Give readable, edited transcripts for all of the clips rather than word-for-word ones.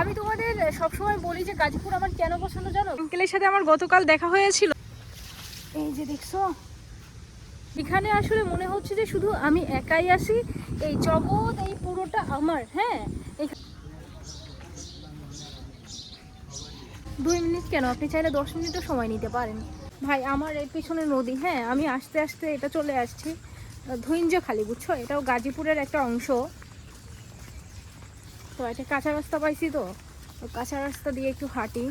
আমি তোমাদের সবসময় বলি যে গাজীপুর আমার কেন পছন্দ জানো? আঙ্কেলের সাথে আমার গতকাল দেখা হয়েছিল। এই যে দেখছো, এখানে আসলে মনে হচ্ছে যে শুধু আমি একাই আসি, এই জগৎ এই পুরোটা আমার। হ্যাঁ, 2 মিনিট কেন, আপনি চাইলে 10 মিনিটও সময় নিতে পারেন। ভাই আমার এই পিছনে নদী, হ্যাঁ আমি আস্তে আস্তে এটা চলে আসছি ধৈর্যখালি, বুঝছো? এটাও গাজীপুরের একটা অংশ। তো একটা কাঁচা রাস্তা পাইছি, তো কাঁচা রাস্তা দিয়ে একটু হাঁটি।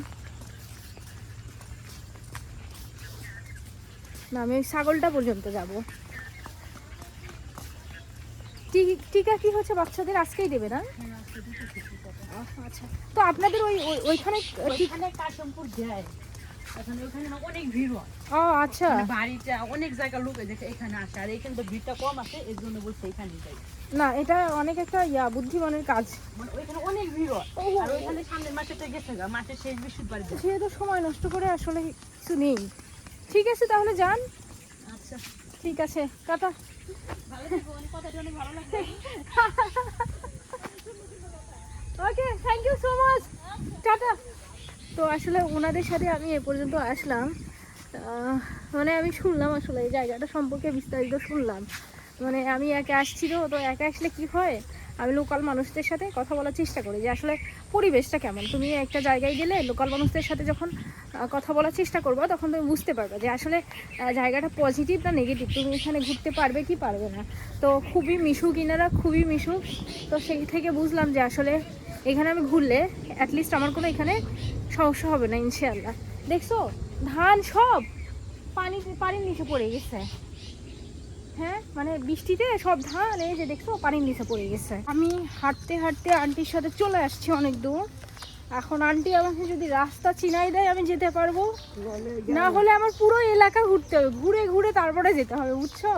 না, আমি ওই ছাগলটা পর্যন্ত যাব। টিকা কি হচ্ছে বাচ্চাদের আজকেই দেবে না? আচ্ছা, তো আপনাদের ওইখানে কাশিমপুর যায়, এখন ওখানে অনেক ভিড় হয়। ও আচ্ছা, বাড়িটা অনেক জায়গা লোক এখানে আসে, আর এখানে তো ভিড়টা কম আছে, এর জন্য বলছে এখানে যাই। না এটা অনেক একটা বুদ্ধিমানের কাজ। মানে ওইখানে অনেক ভিড় হয়, আর ওইখানে সামনের মাসেতে গেছে গা, মাসের শেষ বৃহস্পতিবার যায়। যেহেতু সময় নষ্ট করে আসলে কিছু নেই। ঠিক আছে তাহলে যান। আচ্ছা ঠিক আছে, টাটা। ভালো থাকো, কথাটা অনেক ভালো লাগবে। Okay, thank you so much, tata. তো আসলে ওনাদের সাথে আমি এ পর্যন্ত আসলাম, মানে আমি শুনলাম আসলে এই জায়গাটা সম্পর্কে বিস্তারিত শুনলাম। মানে আমি একা আসছি, তো একা আসলে কি হয়, আমি লোকাল মানুষদের সাথে কথা বলার চেষ্টা করি যে আসলে পরিবেশটা কেমন। তুমি একটা জায়গায় গেলে লোকাল মানুষদের সাথে যখন কথা বলার চেষ্টা করবে, তখন তুমি বুঝতে পারবে যে আসলে জায়গাটা পজিটিভ না নেগেটিভ, তুমি এখানে ঘুরতে পারবে কি পারবে না। তো খুবই মিশুক, ইনারা খুবই মিশুক। তো সেই থেকে বুঝলাম যে আসলে এখানে আমি ঘুরলে অ্যাটলিস্ট আমার কোনো এখানে সমস্যা হবে না ইনশাআল্লাহ। দেখছো ধান সব পানির নিচে পড়ে গেছে। হ্যাঁ, মানে বৃষ্টিতে সব ধান এই যে দেখছো পানির নিচে পড়ে গেছে। আমি হাঁটতে হাঁটতে আন্টির সাথে চলে আসছি অনেক দূর। এখন আন্টি আমাকে যদি রাস্তা চিনাই দেয় আমি যেতে পারবো, না হলে আমার পুরো এলাকা ঘুরতে হবে, ঘুরে ঘুরে তারপরে যেতে হবে, বুঝছো?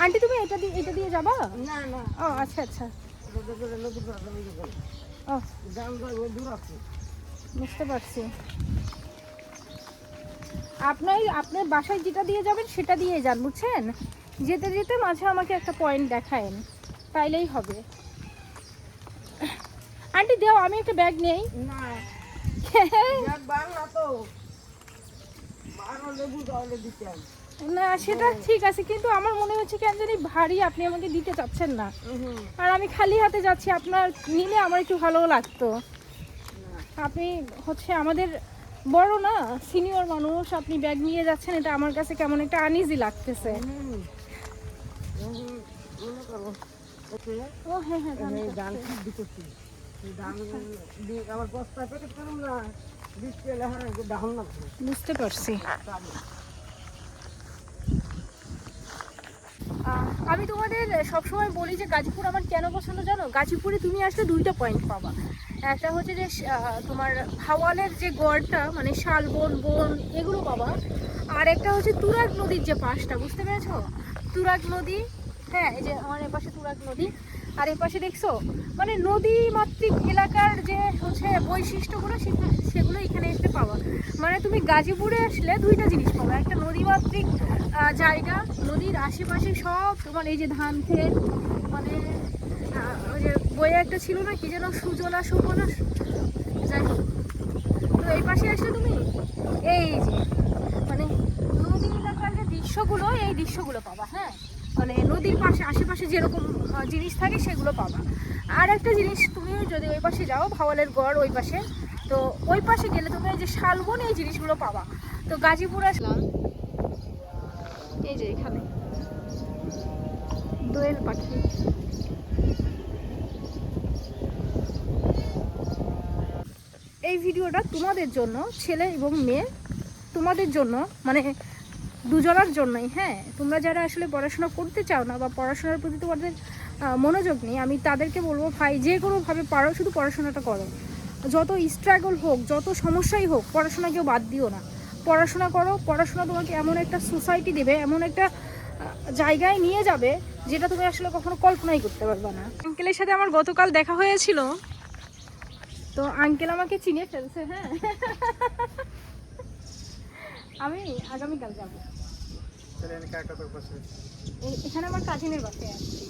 আন্টি তুমি এটা দিয়ে যাবা? না না, ও আচ্ছা আচ্ছা, ও বুঝতে পারছি। আপনার বাসায় যেটা দিয়ে যাবেন সেটা দিয়ে যান, বুঝছেন? যেতে যেতে মাঝে আমাকে একটা পয়েন্ট দেখায়েন, তাইলেই হবে। আন্টি দেও, আমি একটা ব্যাগ নেই। না না সেটা ঠিক আছে, কিন্তু আমার মনে হচ্ছে কেন জানি ভারী, আপনি আমাকে দিতে চাচ্ছেন না। আর আমি খালি হাতে যাচ্ছি, আপনার নিলে আমার একটু ভালোও লাগতো। আপনি হচ্ছে আমাদের বড় না, সিনিয়র মানুষ, আপনি ব্যাগ নিয়ে যাচ্ছেন, এটা আমার কাছে কেমন একটা আনইজি লাগতেছে। ও হ্যাঁ হ্যাঁ, বুঝতে পারছি। আমি তোমাদের সবসময় বলি যে গাজীপুর আমার কেন পছন্দ জানো? গাজীপুরে তুমি আসলে 2টা পয়েন্ট পাবা। একটা হচ্ছে যে তোমার ভাওয়ালের যে গড়টা, মানে শালবন বন এগুলো পাবা। আর একটা হচ্ছে তুরাগ নদীর যে পাশটা, বুঝতে পেরেছো? তুরাগ নদী, হ্যাঁ এই যে আমার এপাশে তুরাগ নদী, আর এপাশে দেখছো মানে নদী মাতৃক এলাকার যে হচ্ছে বৈশিষ্ট্যগুলো সেগুলো এখানে এসে পাওয়া। মানে তুমি গাজীপুরে আসলে 2টা জিনিস পাবা, একটা নদীমাতৃক জায়গা, নদীর আশেপাশে সব তোমার এই যে ধান ক্ষেত, মানে ওই যে বইয়ে একটা ছিল না কি যেন, সুজলা সুফলা, যাই হোক। তো এই পাশে আসলে তুমি এই যে মানে নদী এলাকার যে দৃশ্যগুলো, এই দৃশ্যগুলো পাবা। হ্যাঁ, মানে নদীর পাশে আশেপাশে যেরকম জিনিস থাকে সেগুলো পাবা। আর একটা জিনিস, তুমি যদি ওই পাশে যাও, ভাওয়ালের গড় ওই পাশে, তো ওই পাশে গেলে তুমি এই যে শালবন এই জিনিসগুলো পাবা। তো গাজীপুর আসলাম, এই যে এখানে দোয়েল পাখি, এই ভিডিওটা তোমাদের জন্য, ছেলে এবং মেয়ে, তোমাদের জন্য, মানে দুজনের জন্যই। হ্যাঁ, তোমরা যারা আসলে পড়াশোনা করতে চাও না বা পড়াশোনার প্রতি তোমাদের মনোযোগ নেই, আমি তাদেরকে বলবো ভাই যে কোনোভাবে পারো শুধু পড়াশোনাটা করো। যত স্ট্রাগল হোক, যত সমস্যাই হোক, পড়াশোনা কেউ বাদ দিও না, পড়াশোনা করো। পড়াশোনা তোমাকে এমন একটা সোসাইটি দেবে, এমন একটা জায়গায় নিয়ে যাবে যেটা তুমি আসলে কখনো কল্পনাই করতে পারবে না। আঙ্কেলের সাথে আমার গতকাল দেখা হয়েছিল, তো আঙ্কেল আমাকে চিনে ফেলছে। হ্যাঁ, আমি আগামীকাল যাবো, এখানে আমার কাজিনের বাসায় আসছি।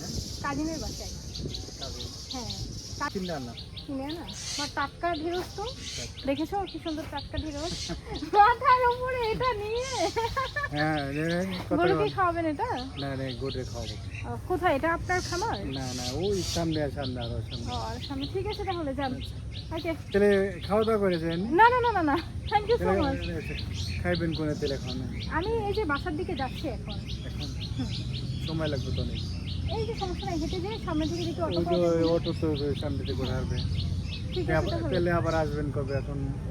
কাজিনের বাসায়। হ্যাঁ কিনে আনলাম। কিনে না আমার টাটকা ঢেঁড়স তো দেখেছো কি সুন্দর টাটকা ঢেঁড়স মাথার উপরে এটা নিয়ে। হ্যাঁ গরুকে খাওয়াবেন এটা? না না গরুকে খাওয়াবো। কোথায় এটা আপনার খামার? না না ওই সামনে সামনে আরো সামনে। ও আর সামনে ঠিক আছে তাহলে যান। ওকে তাহলে খাওয়া দাওয়া করেছেন? না না না না না থ্যাংক ইউ সো মাচ। খাইবেন কোনে তেলে খাওয়া? আমি এই যে বাসার দিকে যাচ্ছি এখন। এখন সময় লাগবে তো অনেক। এই যে সমস্যা নাই হেঁটে যেয়ে সামনে থেকে দেখি অটো ওই পাবো। যে অটো তো সামনে থেকে করে আসবে। ঠিক আছে তাহলে। তাহলে আবার আসবেন কবে?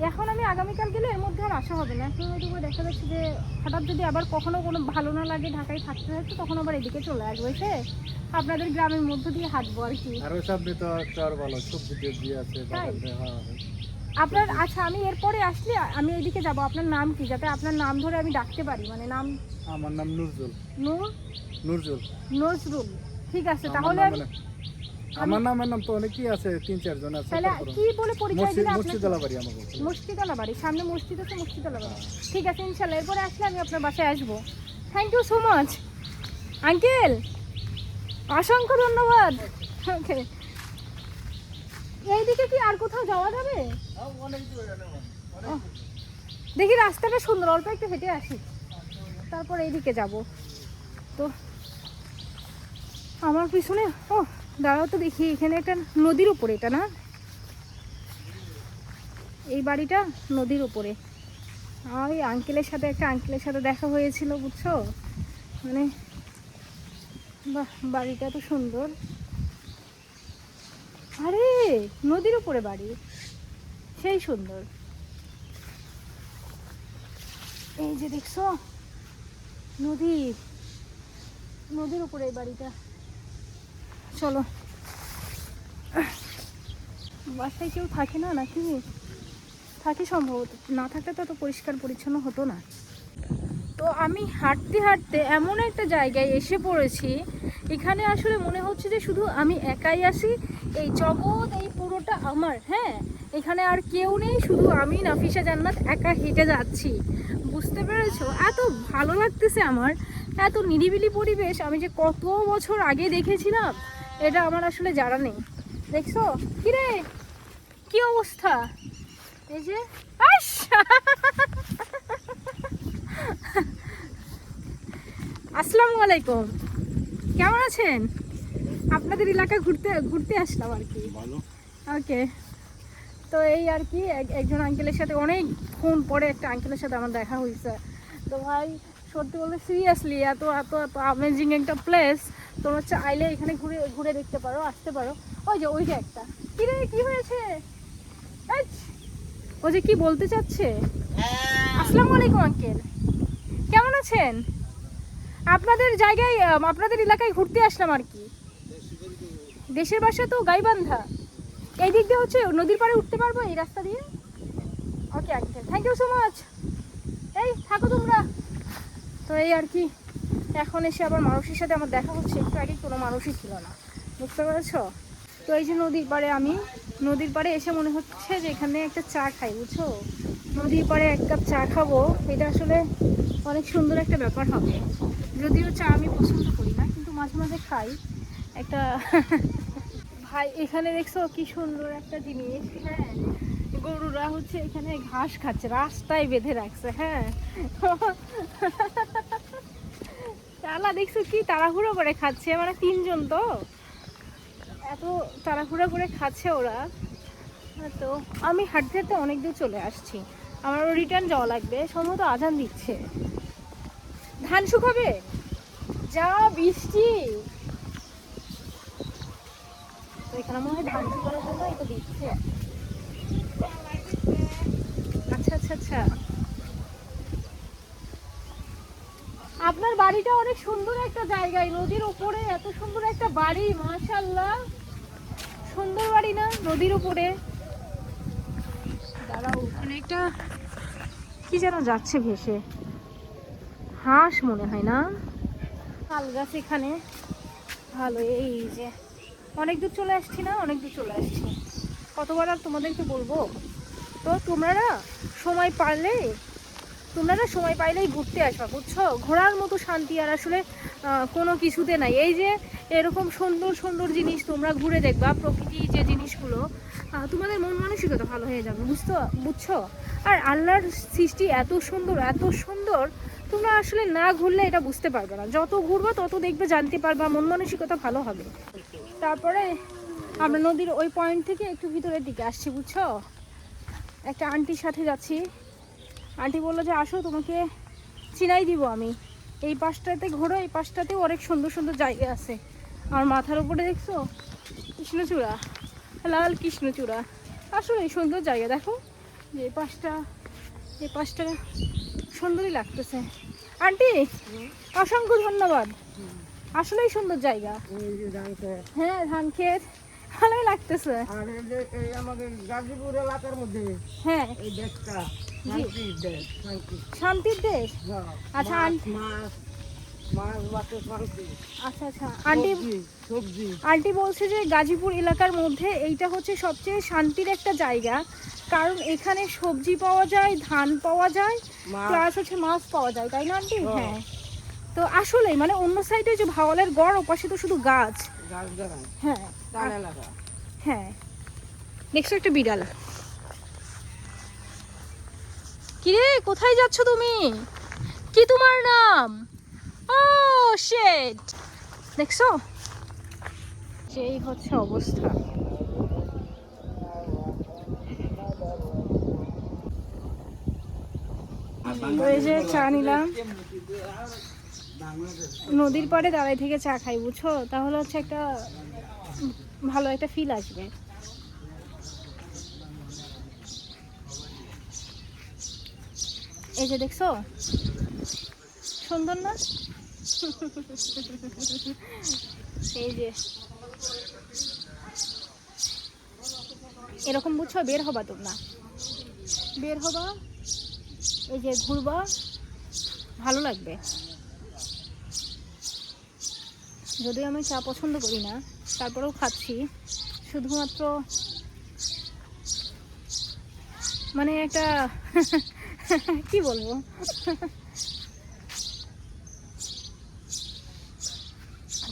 এখন আমি আগামীকাল গেলে এর মধ্যে আর আসা হবে না। এখন ওইটুকু দেখা যাচ্ছে যে হঠাৎ যদি আবার কখনো কোনো ভালো না লাগে ঢাকায় থাকতে থাকতে তখন আবার এদিকে চলে আসবো এসে আপনাদের গ্রামের মধ্য দিয়ে হাঁটবো আর কি। আরো সামনে তো একটা আর ভালো সবজি টবজি আছে বাগানে। হ্যাঁ আপনার আচ্ছা আমি এরপরে আসলে আমি এইদিকে যাব। আপনার নাম কি যাতে আপনার নাম ধরে আমি ডাকতে পারি মানে নাম? আমার নাম নুরজুল। নজরুল। ঠিক আছে আমার তাহলে আমার নাম তো অনেকই আছে, 3-4 জন আছে। তাহলে কি বলে পরিচয় দিলে? মুর্শিদালা বাড়ি আমাকে। মুর্শিদালা বাড়ি সামনে মসজিদ আছে, মুর্শিদালা বাড়ি। ঠিক আছে ইনশাআল্লাহ এরপরে আসলে আমি আপনার বাসায় আসবো। Thank you so much uncle, অসংখ্য ধন্যবাদ। ওকে এইদিকে কি আর কোথাও যাওয়া যাবে? দেখি রাস্তাটা সুন্দর, অল্প একটু হেঁটে আসি তারপর এইদিকে যাব। তো আমার পিছনে ও দাঁড়াও তো দেখি, এখানে একটা নদীর উপরে, এটা না এই বাড়িটা নদীর উপরে। ওই আঙ্কেলের সাথে দেখা হয়েছিল বুঝছো, মানে বাহ বাড়িটা তো সুন্দর। আরে নদীর উপরে বাড়ি, সেই সুন্দর। এই যে দেখছো নদীর উপরে এই বাড়িটা। চলো বাসায় কেউ থাকে না নাকি? থাকে সম্ভবত, না থাকলে তো এত পরিষ্কার পরিচ্ছন্ন হতো না। তো আমি হাঁটতে হাঁটতে এমন একটা জায়গায় এসে পড়েছি, এখানে আসলে মনে হচ্ছে যে শুধু আমি একাই আসি, এই জগৎ এই পুরোটা আমার। হ্যাঁ এখানে আর কেউ নেই, শুধু আমি নাফিসা জান্নাত একা হেঁটে যাচ্ছি। বুঝতে পেরেছো? এত ভালো লাগতেছে আমার, এত নিরিবিলি পরিবেশ। আমি যে কত বছর আগে দেখেছিলাম এটা আমার আসলে জানা নেই। দেখছো কিরে কি অবস্থা? এই যে আসসালামু আলাইকুম, কেমন আছেন? আপনাদের এলাকায় ঘুরতে আসলাম আর কি। ওকে তো এই আর কি একজন আঙ্কেলের সাথে অনেকক্ষণ পরে একটা আঙ্কেলের সাথে আমার দেখা হয়েছে। তো ভাই সত্যি বলতে সিরিয়াসলি এত এত এত অ্যামেজিং একটা প্লেস, তোমরা চাইলে এখানে ঘুরে দেখতে পারো, আসতে পারো। ওই যে একটা কিরে কি হয়েছে? ও যে কি বলতে চাচ্ছে। আসসালামু আলাইকুম আঙ্কেল, কেমন আছেন? আপনাদের জায়গায় আপনাদের এলাকায় ঘুরতে আসলাম আর কি। দেশের বাসা তো গাইবান্ধা। এই দিক দিয়ে হচ্ছে নদীর পাড়ে উঠতে পারবো এই রাস্তা দিয়ে? Okay uncle thank you so much. এই থাকো তোমরা। তো এই আর কি এখন এসে আবার মানুষের সাথে আমার দেখা হচ্ছে, একটু আগে কোনো মানুষই ছিল না, বুঝতে পেরেছ? তো এই যে নদীর পাড়ে, আমি নদীর পাড়ে এসে মনে হচ্ছে যে এখানে একটা চা খাই, বুঝছো? নদীর পাড়ে 1 কাপ চা খাবো, এটা আসলে অনেক সুন্দর একটা ব্যাপার হবে। যদিও চা আমি পছন্দ করি না, কিন্তু মাঝে মাঝে খাই একটা। ভাই এখানে দেখছো কি সুন্দর একটা জিনিস। হ্যাঁ গরুরা হচ্ছে এখানে ঘাস খাচ্ছে, রাস্তায় বেঁধে রাখছে। হ্যাঁ চালা দেখছো কি তাড়াহুড়ো করে খাচ্ছে, মানে 3 জন তো এত তাড়াহুড়ো করে খাচ্ছে ওরা। তো আমি হাঁটতে হাঁটতে অনেক দূর চলে আসছি, আমারও রিটার্ন যাওয়া লাগবে। সম্ভবত আজান দিচ্ছে। ধান শুকাবে, যা বৃষ্টি। তো এখানে মনে হয় ধান শুকানোর জন্য এটা দিচ্ছে। আচ্ছা আচ্ছা আচ্ছা, আপনার বাড়িটা অনেক সুন্দর একটা জায়গায়, নদীর উপরে এত সুন্দর একটা বাড়ি, মাশাআল্লাহ। সুন্দর বাড়ি না, নদীর উপরে। দাঁড়াও ওখানে একটা কি যেন যাচ্ছে ভেসে, হাঁস মনে হয় না? তাল গাছ এখানে ভালো। এই যে অনেক দূর চলে আসছি না, অনেক দূর চলে আসছি। কতবার আর তোমাদেরকে বলবো? তো তোমরা সময় পাইলেই ঘুরতে আসবা, বুঝছো? ঘোরার মতো শান্তি আর আসলে কোনো কিছুতে নাই। এই যে এরকম সুন্দর সুন্দর জিনিস তোমরা ঘুরে দেখবা, প্রকৃতি যে জিনিসগুলো, তোমাদের মন মানসিকতা ভালো হয়ে যাবে, বুঝছো? আর আল্লাহর সৃষ্টি এত সুন্দর, এত সুন্দর, তোমরা আসলে না ঘুরলে এটা বুঝতে পারবে না। যত ঘুরবা তত দেখবে, জানতে পারবা, মন মানসিকতা ভালো হবে। তারপরে আমরা নদীর ওই পয়েন্ট থেকে একটু ভিতরের দিকে আসছি, বুঝছো? একটা আন্টির সাথে যাচ্ছি। আন্টি বললো যে আসো, তোমাকে চিনাই দিব আমি, এই পাশটাতে ঘোরো, এই পাশটাতেও অনেক সুন্দর সুন্দর জায়গা আছে। আর মাথার উপরে দেখছো কৃষ্ণচূড়া, লাল কৃষ্ণচূড়া, আসলে সুন্দর জায়গা। দেখো যে এই পাশটা সুন্দরই লাগতেছে। আন্টি অসংখ্য ধন্যবাদ, আসলেই সুন্দর জায়গা। হ্যাঁ, ধান ক্ষেত, ভালোই লাগতেছে। আর এই আমাদের গাজীপুর এলাকার মধ্যে হ্যাঁ, এই দেশটা জি, শান্তির দেশ, শান্তি। শান্তির দেশ। হ্যাঁ, আচ্ছা আন্টি, মাছ বাতে শান্তি। আচ্ছা আচ্ছা আন্টি, সবজি আন্টি বলছে যে গাজীপুর এলাকার মধ্যে এইটা হচ্ছে সবচেয়ে শান্তির একটা জায়গা, কারণ এখানে সবজি পাওয়া যায়, ধান পাওয়া যায়, মাছ। প্লাস হচ্ছে মাছ পাওয়া যায়, তাই না আন্টি? হ্যাঁ। হ্যাঁ। তো আসলেই মানে অন্য সাইডে যে ভাওয়ালের গড়, ওপাশে তো শুধু গাছ। গাছ গাছ হ্যাঁ গান এলাকা। হ্যাঁ, দেখছো একটা বিড়াল। কিরে, কোথায় যাচ্ছ তুমি? কি তোমার নাম? ও শিট, দেখছো? সেই হচ্ছে অবস্থা। ওই যে চা নিলাম, নদীর পাড়ে দাঁড়াই থেকে চা খাই, বুঝছো? তাহলে হচ্ছে একটা ভালো একটা ফিল আসবে। এই যে দেখছো, সুন্দর না? এই যে এরকম, বুঝছো? বের হবা তোমরা, বের হবা, এই যে ঘুরবা, ভালো লাগবে। যদিও আমি চা পছন্দ করি না, তারপরেও খাচ্ছি, শুধুমাত্র মানে একটা কি বলবো,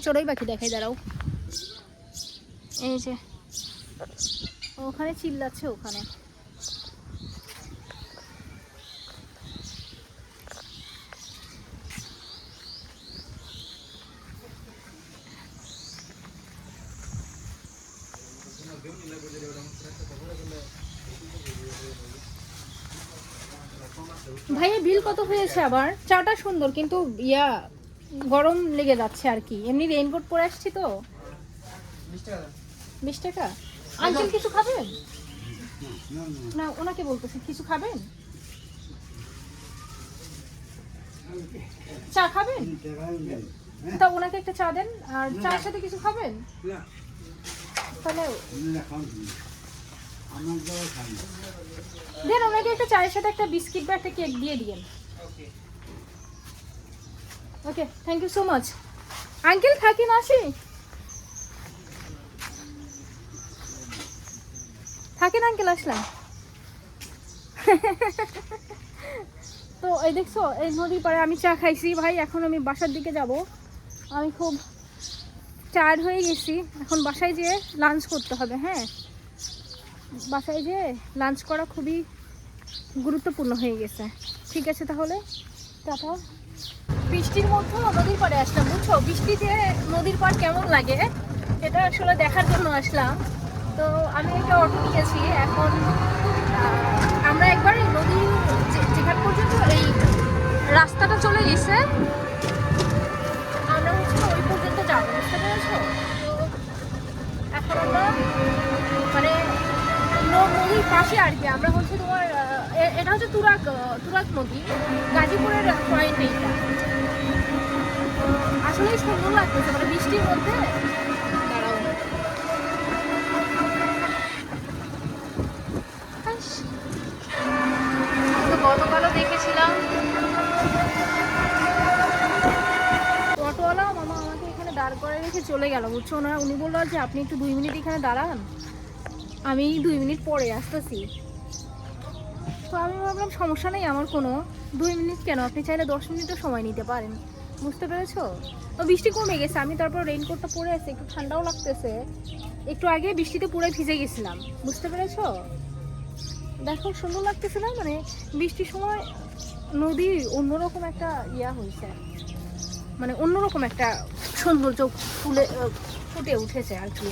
চড়ুই পাখি দেখাই, দাঁড়াও। এই যে ওখানে চিল্লাচ্ছে, ওখানে। ভাইয়া বিল কত হয়েছে আবার? চাটা সুন্দর কিন্তু গরম লেগে যাচ্ছে আর কি। এমনি রেইনকোট পরে আসছি তো। 20 টাকা। আঙ্কেল কিছু খাবেন? না, ওনাকে বলতেছি কিছু খাবেন? চা খাবেন? তা ওনাকে একটা চা দেন, আর চায়ের সাথে কিছু খাবেন? তাহলে দেন ওনাকে একটা চায়ের সাথে একটা বিস্কিট বা একটা কেক দিয়ে দিন। Okay, thank you so much. Uncle থাকেন, আসি? থাকেন আঙ্কেল, আসলাম। তো এই দেখছো, এই নদীর পাড়ে আমি চা খাইছি ভাই। এখন আমি বাসার দিকে যাব। আমি খুব টায়ার্ড হয়ে গেছি। এখন বাসায় যেয়ে লাঞ্চ করতে হবে। হ্যাঁ, বাসায় যেয়ে লাঞ্চ করা খুবই গুরুত্বপূর্ণ হয়ে গেছে। ঠিক আছে তাহলে, টাটা। বৃষ্টির মধ্যে নদীর পাড়ে আসলাম, বুঝছো? বৃষ্টিতে নদীর পাড় কেমন লাগে এটা আসলে দেখার জন্য আসলাম। তো আমি একটা অটো নিয়েছি। এখন আমরা একবার এই নদীর যেখান পর্যন্ত এই রাস্তাটা চলে গেছে, আমরা হচ্ছে ওই পর্যন্ত যাবো, বুঝতে পেরেছো? তো এখন আমরা মানে নদীর পাশে আর কি। আমরা হচ্ছে তোমার এটা হচ্ছে তুরাগ নদী, গাজীপুরের পয়েন্ট এইটা। আসলেই সুন্দর লাগতেছে, মানে বৃষ্টির মধ্যে। দাঁড়াও, তো গতকালও দেখেছিলাম অটোওয়ালা মামা আমাকে এখানে দাঁড় করে রেখে চলে গেল, বুঝছো না? উনি বললো যে আপনি একটু 2 মিনিট এখানে দাঁড়ান, আমি 2 মিনিট পরে আসতেছি। তো আমি ভাবলাম সমস্যা নেই আমার কোনো, 2 মিনিট কেন, আপনি চাইলে 10 মিনিটও সময় নিতে পারেন। বুঝতে পেরেছো? তো বৃষ্টি কমে গেছে, আমি তারপর রেইনকোটটা পরে আছি, একটু ঠান্ডাও লাগতেছে। একটু আগে বৃষ্টিতে পুরো ভিজে গেছিলাম, বুঝতে পেরেছো? দেখো সুন্দর লাগতেছে না? মানে বৃষ্টির সময় নদী অন্যরকম একটা ইয়া হয়েছে, মানে অন্যরকম একটা সৌন্দর্য ফুটে উঠেছে আর কি।